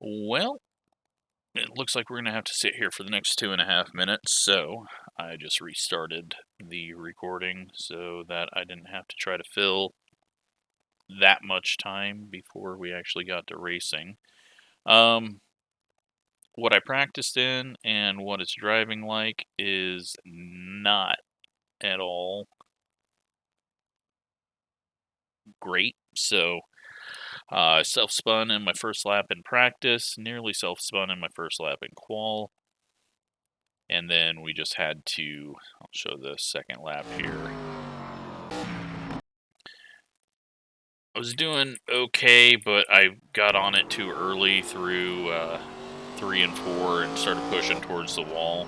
Well, it looks like we're going to have to sit here for the next 2.5 minutes, so I just restarted the recording so that I didn't have to try to fill that much time before we actually got to racing. What I practiced in and what it's driving like is not at all great, so self-spun in my first lap in practice, nearly self-spun in my first lap in qual, and then we just had to, I'll show the second lap here. I was doing okay, but I got on it too early through 3 and 4 and started pushing towards the wall,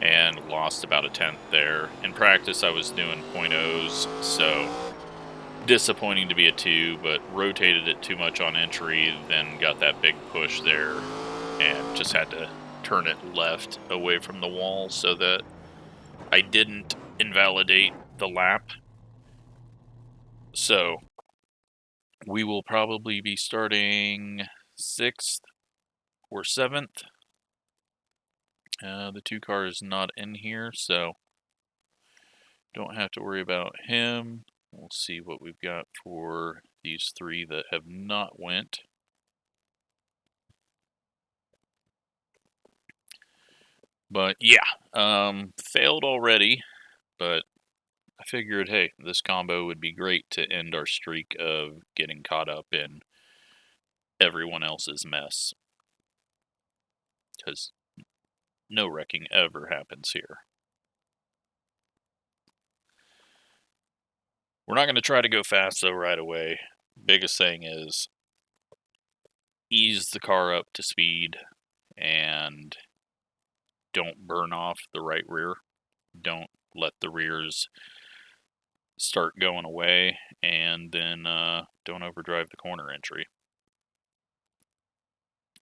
and lost about a tenth there. In practice, I was doing .0s, so disappointing to be a 2, but rotated it too much on entry, then got that big push there, and just had to turn it left away from the wall so that I didn't invalidate the lap. So we will probably be starting 6th or 7th. The 2 car is not in here, so don't have to worry about him. We'll see what we've got for these 3 that have not went. But yeah, failed already, but I figured, hey, this combo would be great to end our streak of getting caught up in everyone else's mess. Because no wrecking ever happens here. We're not going to try to go fast, though, right away. Biggest thing is ease the car up to speed and don't burn off the right rear. Don't let the rears start going away, and then don't overdrive the corner entry.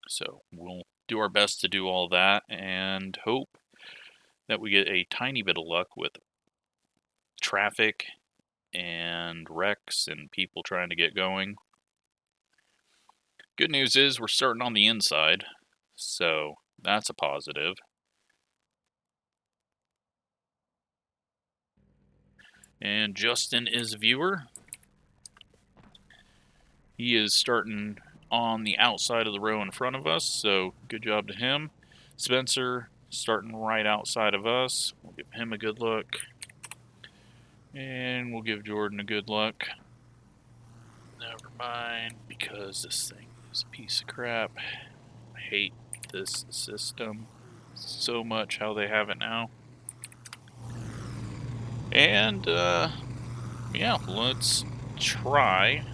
So we'll do our best to do all that and hope that we get a tiny bit of luck with traffic and wrecks and people trying to get going. Good news is we're starting on the inside, so that's a positive. And Justin is viewer. He is starting on the outside of the row in front of us, so good job to him. Spencer starting right outside of us. We'll give him a good look. And we'll give Jordan a good look. Never mind, because this thing is a piece of crap. I hate this system so much, how they have it now. And, yeah, let's try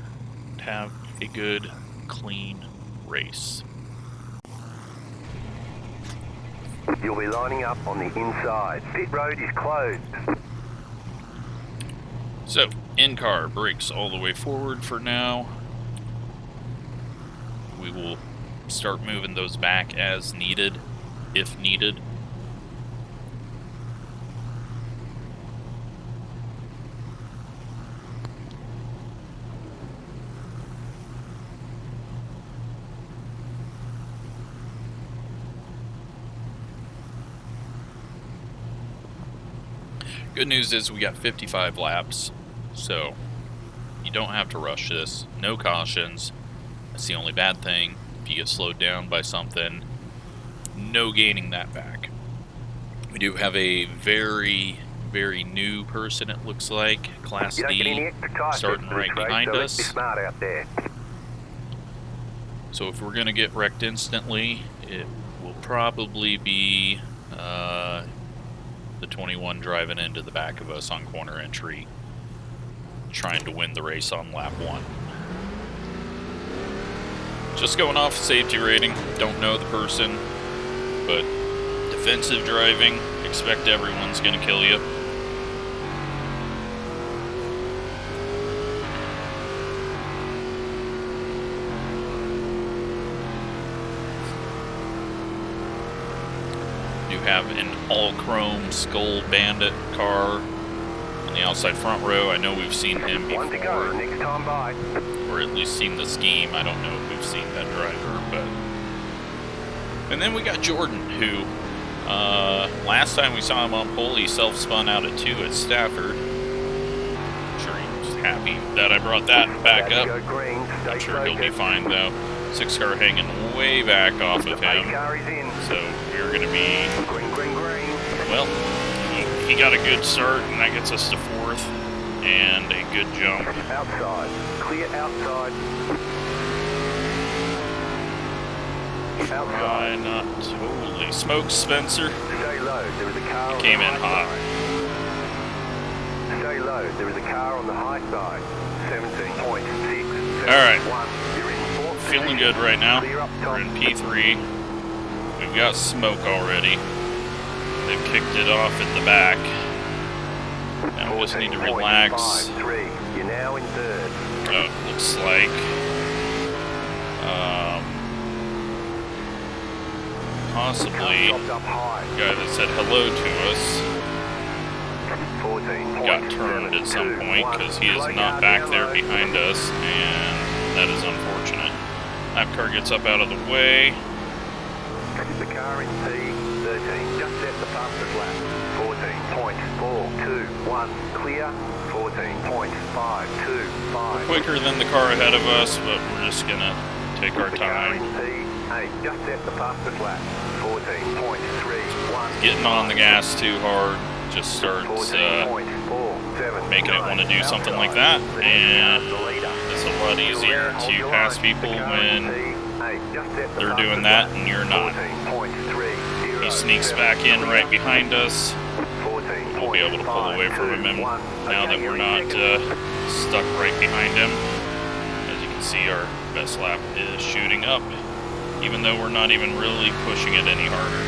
to have a good, clean race. You'll be lining up on the inside. Pit road is closed. So, in-car brakes all the way forward for now. We will start moving those back as needed, if needed. Good news is we got 55 laps, so you don't have to rush this. No cautions. That's the only bad thing. If you get slowed down by something, no gaining that back. We do have a very, very new person, it looks like. Class D, starting right behind us. Smart out there. So if we're going to get wrecked instantly, it will probably be the 21 driving into the back of us on corner entry, trying to win the race on lap 1. Just going off safety rating, don't know the person, but defensive driving, expect everyone's going to kill you. Do have an all-chrome Skull Bandit car on the outside front row. I know we've seen him before. One to go, next time by. or at least seen the scheme. I don't know if we've seen that driver, but... And then we got Jordan, who, last time we saw him on pole, he self-spun out at 2 at Stafford. I'm sure he was happy that I brought that back up. I'm sure he'll be fine, though. 6 car hanging way back off of him. So we're going to be... Well, he got a good start, and that gets us to 4th. And a good jump. Outside. Clear outside. Outside. Not totally. Smoke, Spencer. Stay low. There is a car on the came in high hot. side. Stay low. There is a car on the high side. 17.6. Alright. You're in 4th Feeling position. good right now. Clear up top. We're in P3. We've got smoke already. They've kicked it off at the back. Now we just need to relax. 3. You're now in 3rd. Oh, looks like possibly Stopped up high. the guy that said hello to us 14. got turned at some point because he is not back there behind us, and that is unfortunate. Lap car gets up out of the way. The car in P13 just set the fastest lap. 14.421 clear. 14.525. Quicker than the car ahead of us, but we're just gonna take our The car in time. P8 just set the fastest lap. 14.31. Getting on the gas too hard just starts 14.479. making it want to do something like that, and it's a lot easier to pass people when they're doing that and you're not. He sneaks back in right behind us. We'll be able to pull away from him now that we're not stuck right behind him. As you can see, our best lap is shooting up, even though we're not even really pushing it any harder.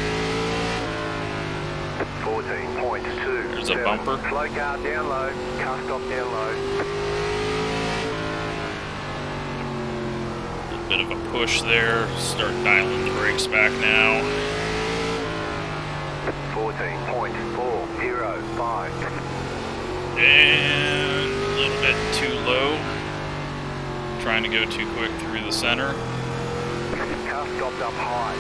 14.2. There's a bumper. Slow car down low. Car stop down low. A bit of a push there. Start dialing the brakes back now. 14.405. And a little bit too low. Trying to go too quick through the center. Car stopped up high.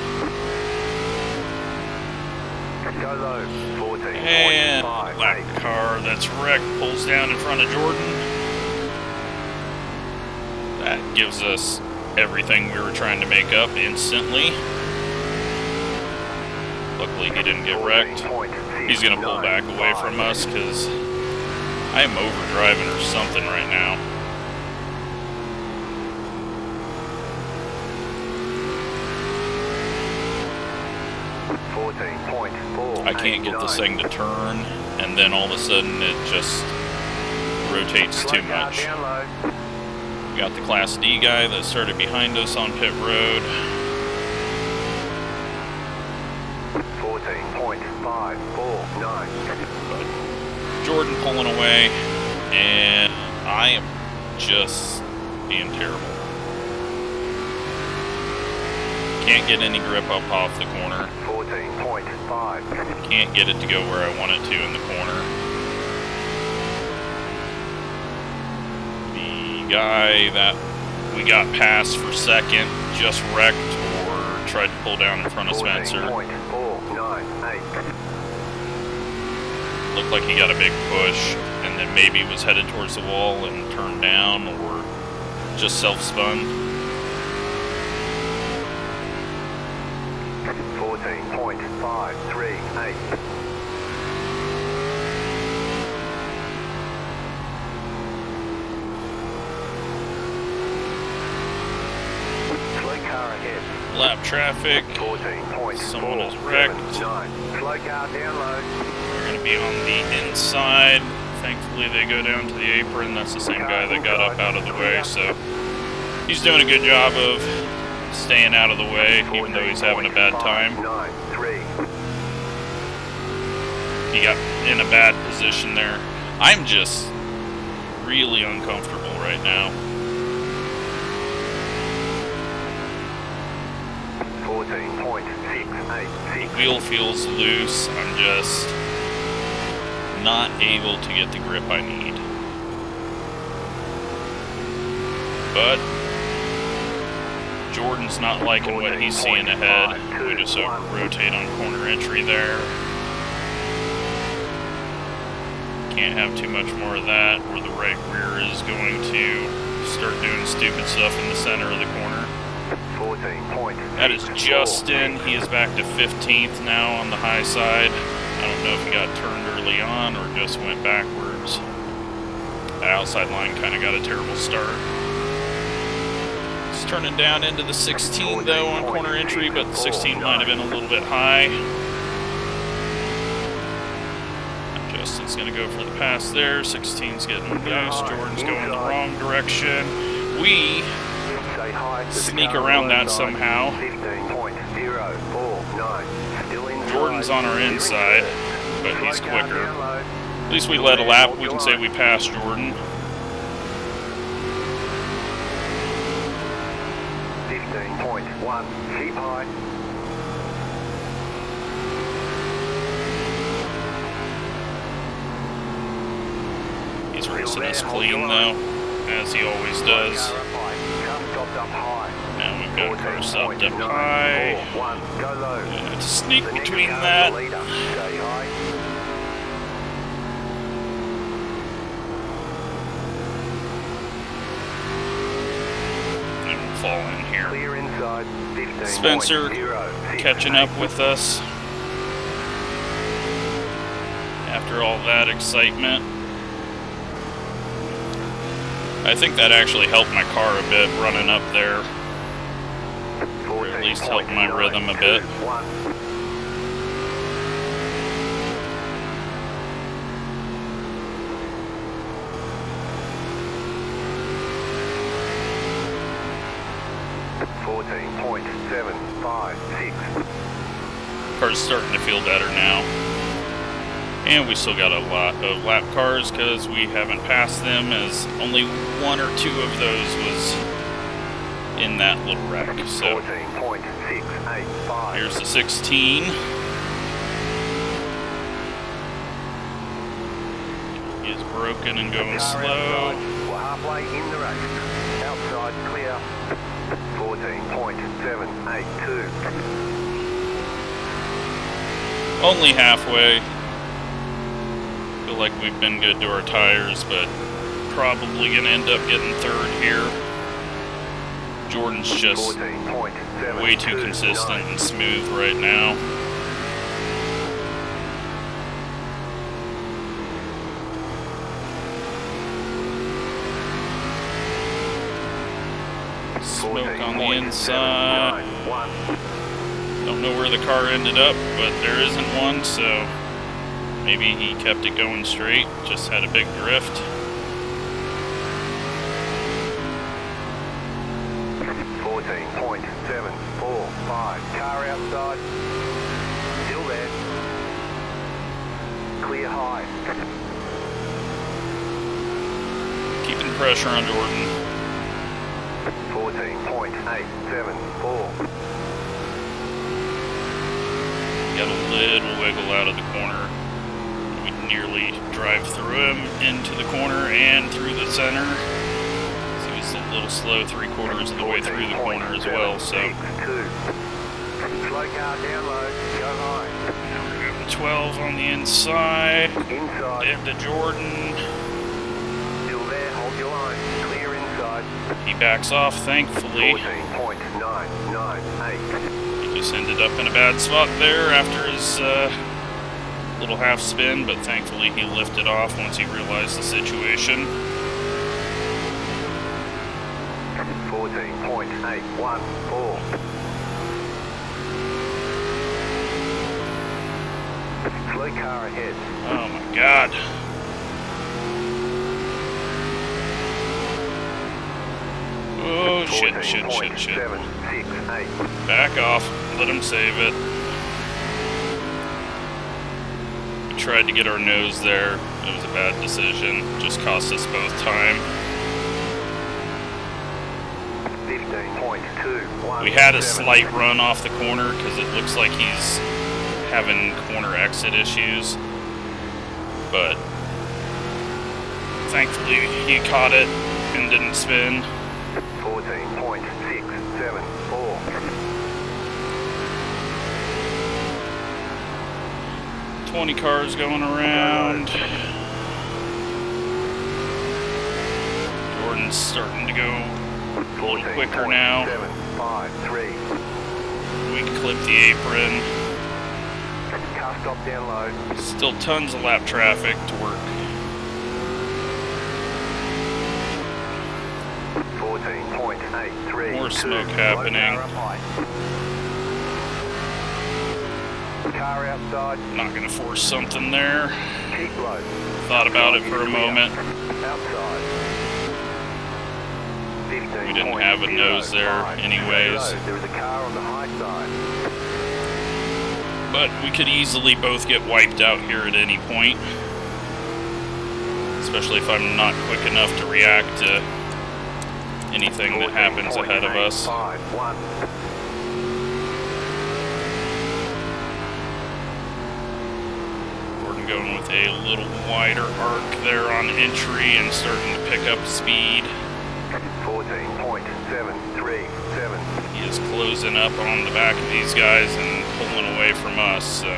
Go low. 14.58. And lap car that's wrecked pulls down in front of Jordan. That gives us everything we were trying to make up instantly. Luckily he didn't get wrecked. He's going to pull back away from us because I am overdriving or something right now. I can't get this thing to turn, and then all of a sudden it just rotates too much. We got the Class D guy that started behind us on pit road. 14.549. But Jordan pulling away, and I am just being terrible. Can't get any grip up off the corner. 14.5. Can't get it to go where I want it to in the corner. The guy that we got past for second just wrecked or tried to pull down in front of Spencer. 14.498. Looked like he got a big push and then maybe was headed towards the wall and turned down or just self-spun. 14.538. Slow car ahead. Lap traffic. 14.479. Someone is wrecked. Slow car down low. We're going to be on the inside. Thankfully they go down to the apron. That's the same guy that got up out of the way, so he's doing a good job of staying out of the way, even though he's having a bad time. He got in a bad position there. I'm just really uncomfortable right now. 14.686. The wheel feels loose. I'm just not able to get the grip I need. But Jordan's not liking what he's seeing ahead. We just rotate on corner entry there. Can't have too much more of that, or the right rear is going to start doing stupid stuff in the center of the corner. That is Justin. He is back to 15th now on the high side. I don't know if he got turned early on or just went backwards. That outside line kind of got a terrible start. It's turning down into the 16 though on corner entry, but the 16 might have been a little bit high. Justin's going to go for the pass there. 16's getting loose. Jordan's going the wrong direction. We sneak around that somehow. Jordan's on our inside, but he's quicker. At least we led a lap. We can say we passed Jordan. 15.1, keep high. He's racing us clean though, as he always does. Now we've got Coast up high. To sneak between that. And we'll fall in here. Spencer catching up with us. After all that excitement. I think that actually helped my car a bit running up there. Or at least helped my rhythm a bit. Car's starting to feel better now. And we still got a lot of lap cars because we haven't passed them, as only one or two of those was in that little wreck. So here's the 16. He is broken and going slow. We're halfway in the race. Outside clear. 14.782. Only halfway. Feel like we've been good to our tires, but probably gonna end up getting third here. Jordan's just way too consistent and smooth right now. Smoke on the inside. Don't know where the car ended up, but there isn't one, so maybe he kept it going straight, just had a big drift. 14.745. Car outside. Still there. Clear high. Keeping pressure on Jordan. 14.874. Got a little wiggle out of the corner. We nearly drive through him into the corner and through the center. So he's a little slow 3/4 of the way through the corner as well. So slow car down low, go high. now we're moving 12 on the inside. Inside. Into Jordan. Still there, hold your line. Clear inside. He backs off, thankfully. 14.998. Just ended up in a bad spot there after his little half spin, but thankfully he lifted off once he realized the situation. 14.814. Slow car ahead. Oh my god. Oh shit. 14.768. Back off. Let him save it. We tried to get our nose there. It was a bad decision. Just cost us both time. 15.217. We had a slight run off the corner because it looks like he's having corner exit issues. But thankfully he caught it and didn't spin. 14.674. 20 cars going around. Jordan's starting to go a little quicker now. 14.753. We can clip the apron. Car stop down low. Still tons of lap traffic to work. 14.832. More smoke happening. Car outside. Not gonna force something there. Keep low. Thought about it for a moment. Outside. We didn't have a nose there anyways. There was a car on the high side. But we could easily both get wiped out here at any point. Especially if I'm not quick enough to react to anything that happens ahead of us. 14.851. Jordan going with a little wider arc there on entry and starting to pick up speed. 14.737. He is closing up on the back of these guys and pulling away from us, so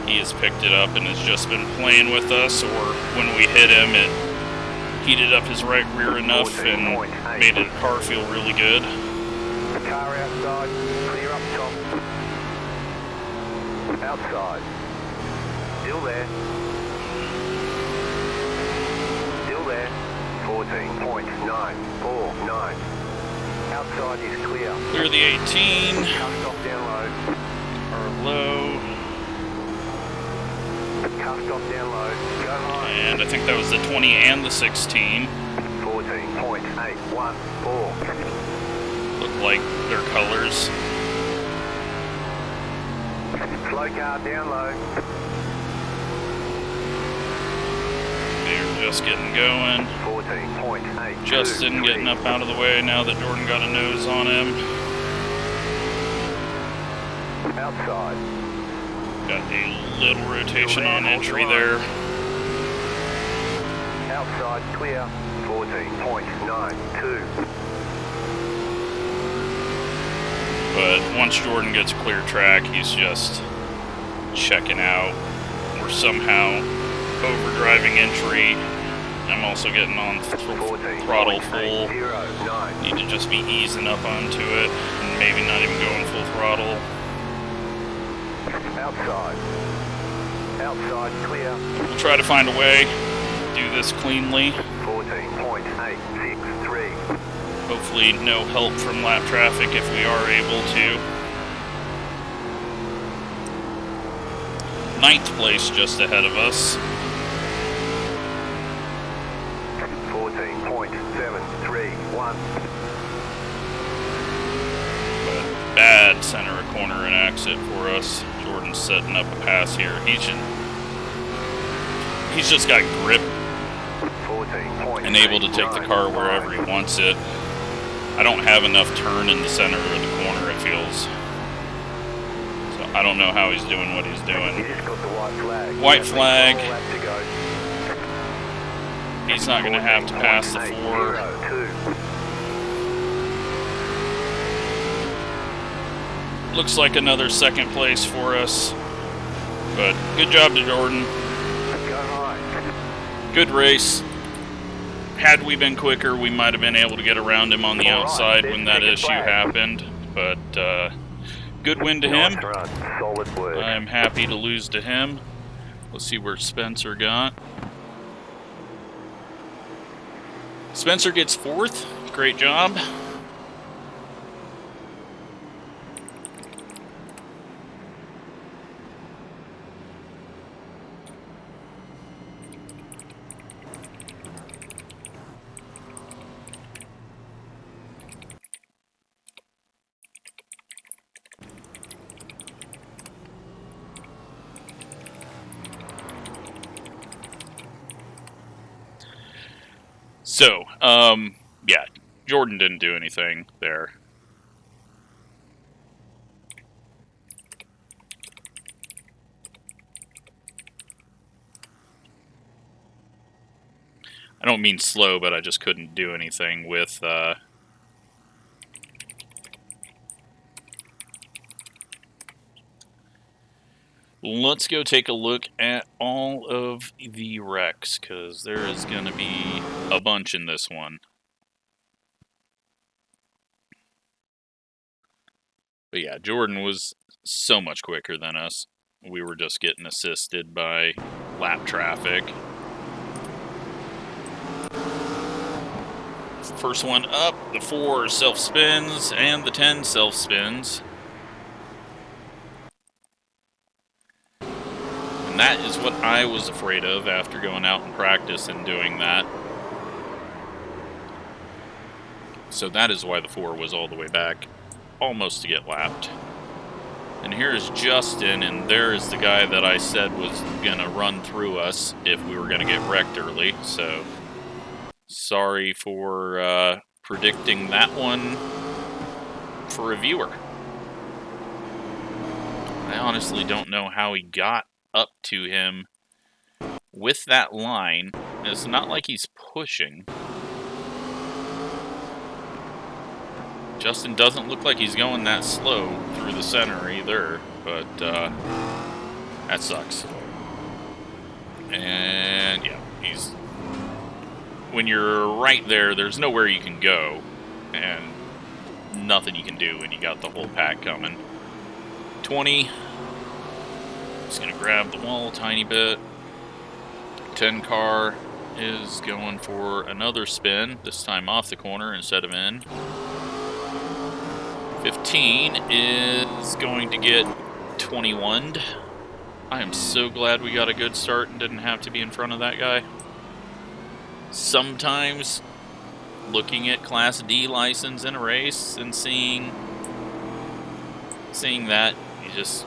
he has picked it up and has just been playing with us, or when we hit him, it heated up his right rear enough and made the car feel really good. Car outside, clear up top. Outside. Still there. Still there. 14.949. Outside is clear. Clear the 18. Car stop down low. Or low. Car stop down low. Go high. And I think that was the 20 and the 16. 14.814. Look like their colors. Slow car down low. They're just getting going. 14.8. Justin getting up out of the way now that Jordan got a nose on him. Outside. Got a little rotation on entry there. Outside clear. 14.92. But once Jordan gets a clear track, he's just checking out. We're somehow overdriving entry. I'm also getting on throttle full. Need to just be easing up onto it and maybe not even going full throttle. Outside. Outside clear. We'll try to find a way to do this cleanly. 14.863. Hopefully no help from lap traffic if we are able to. 9th place just ahead of us. 14.731. But bad center of corner and exit for us. Jordan's setting up a pass here. He's just got grip and able to take the car wherever he wants it. I don't have enough turn in the center of the corner, it feels. So I don't know how he's doing what he's doing. You just got the white flag. White flag. All lap to go. He's not going to have to pass the 4. 14.802. Looks like another 2nd place for us. But good job to Jordan. Go high. Good race. Had we been quicker, we might have been able to get around him on the outside when that issue happened. But good win to him. Nice run. Solid work. I'm happy to lose to him. Let's see where Spencer got. Spencer gets 4th. Great job. So, yeah, Jordan didn't do anything there. I don't mean slow, but I just couldn't do anything with let's go take a look at all of the wrecks, because there is going to be a bunch in this one. But yeah, Jordan was so much quicker than us. We were just getting assisted by lap traffic. First one up, the 4 self-spins and the 10 self-spins. And that is what I was afraid of after going out in practice and doing that. So that is why the 4 was all the way back, almost to get lapped. And here's Justin, and there is the guy that I said was going to run through us if we were going to get wrecked early. So sorry for predicting that one for a viewer. I honestly don't know how he got up to him with that line. It's not like he's pushing. Justin doesn't look like he's going that slow through the center either, but that sucks. And yeah, when you're right there, there's nowhere you can go, and nothing you can do when you got the whole pack coming. 20, just gonna grab the wall a tiny bit. 10 car is going for another spin, this time off the corner instead of in. 15 is going to get 21'd. I am so glad we got a good start and didn't have to be in front of that guy. Sometimes looking at Class D license in a race and seeing that, you just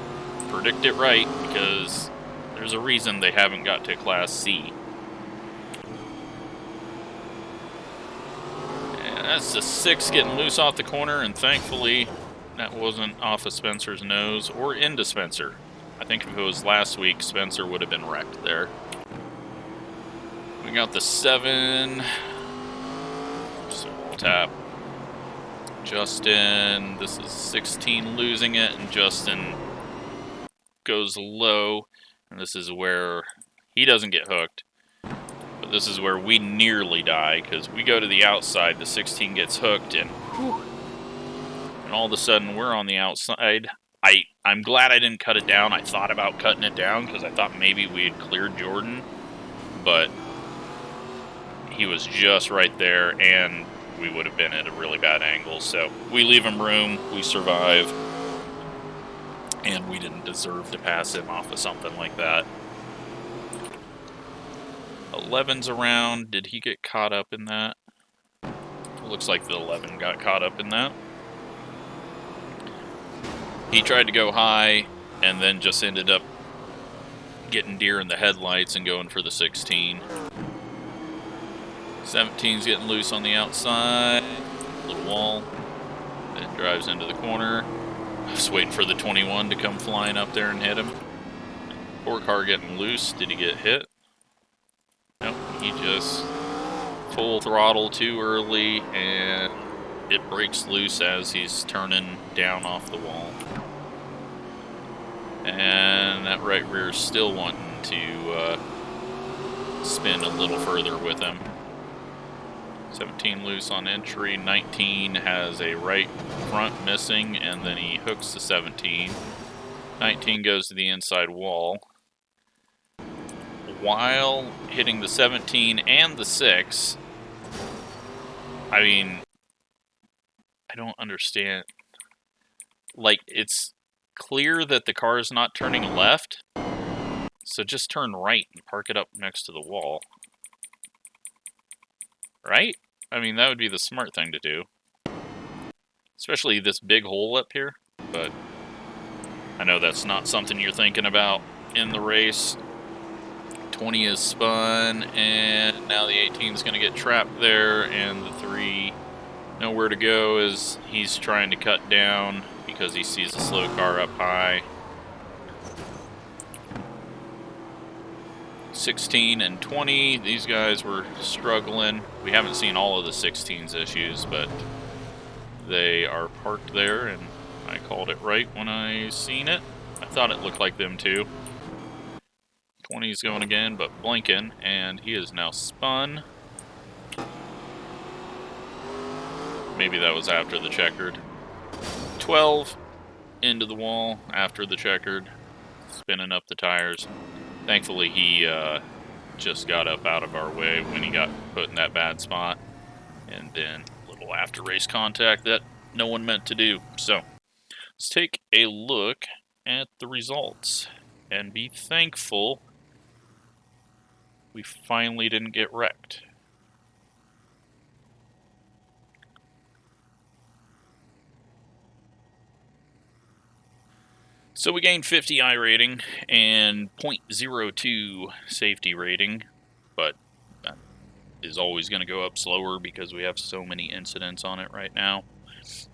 predict it right, because there's a reason they haven't got to Class C. That's the 6 getting loose off the corner, and thankfully that wasn't off of Spencer's nose or into Spencer. I think if it was last week, Spencer would have been wrecked there. We got the 7. So we'll tap. Justin, this is 16 losing it, and Justin goes low, and this is where he doesn't get hooked. But this is where we nearly die, because we go to the outside, the 16 gets hooked, and all of a sudden we're on the outside. I'm glad I didn't cut it down. I thought about cutting it down, because I thought maybe we had cleared Jordan, but he was just right there, and we would have been at a really bad angle. So we leave him room, we survive, and we didn't deserve to pass him off of something like that. 11's around. Did he get caught up in that? It looks like the 11 got caught up in that. He tried to go high and then just ended up getting deer in the headlights and going for the 16. 17's getting loose on the outside. Little wall. Then drives into the corner. I was waiting for the 21 to come flying up there and hit him. 4 car getting loose. Did he get hit? Nope, he just full throttle too early, and it breaks loose as he's turning down off the wall. And that right rear is still wanting to spin a little further with him. 17 loose on entry, 19 has a right front missing, and then he hooks the 17. 19 goes to the inside wall. While hitting the 17 and the 6, I mean, I don't understand. Like, it's clear that the car is not turning left, so just turn right and park it up next to the wall. Right? I mean, that would be the smart thing to do. Especially this big hole up here, but I know that's not something you're thinking about in the race. 20 is spun, and now the 18 is going to get trapped there, and the 3 nowhere to go as he's trying to cut down because he sees a slow car up high. 16 and 20, these guys were struggling. We haven't seen all of the 16's issues, but they are parked there, and I called it right when I seen it. I thought it looked like them too. 20's going again, but blinking, and he is now spun. Maybe that was after the checkered. 12 into the wall after the checkered, spinning up the tires. Thankfully, he just got up out of our way when he got put in that bad spot. And then a little after race contact that no one meant to do. So let's take a look at the results and be thankful we finally didn't get wrecked. So we gained 50 I rating and 0.02 safety rating, but that is always going to go up slower because we have so many incidents on it right now.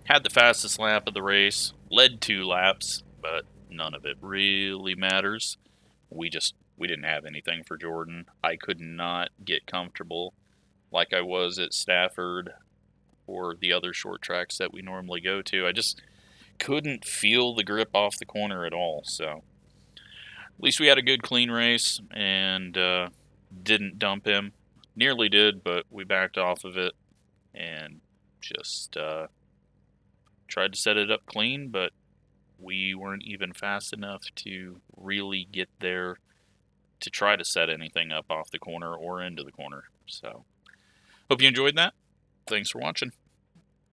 Had the fastest lap of the race, led 2 laps, but none of it really matters. We didn't have anything for Jordan. I could not get comfortable like I was at Stafford or the other short tracks that we normally go to. I just couldn't feel the grip off the corner at all. So at least we had a good clean race and didn't dump him. Nearly did, but we backed off of it and just tried to set it up clean, but we weren't even fast enough to really get there to try to set anything up off the corner or into the corner. So hope you enjoyed that. Thanks for watching.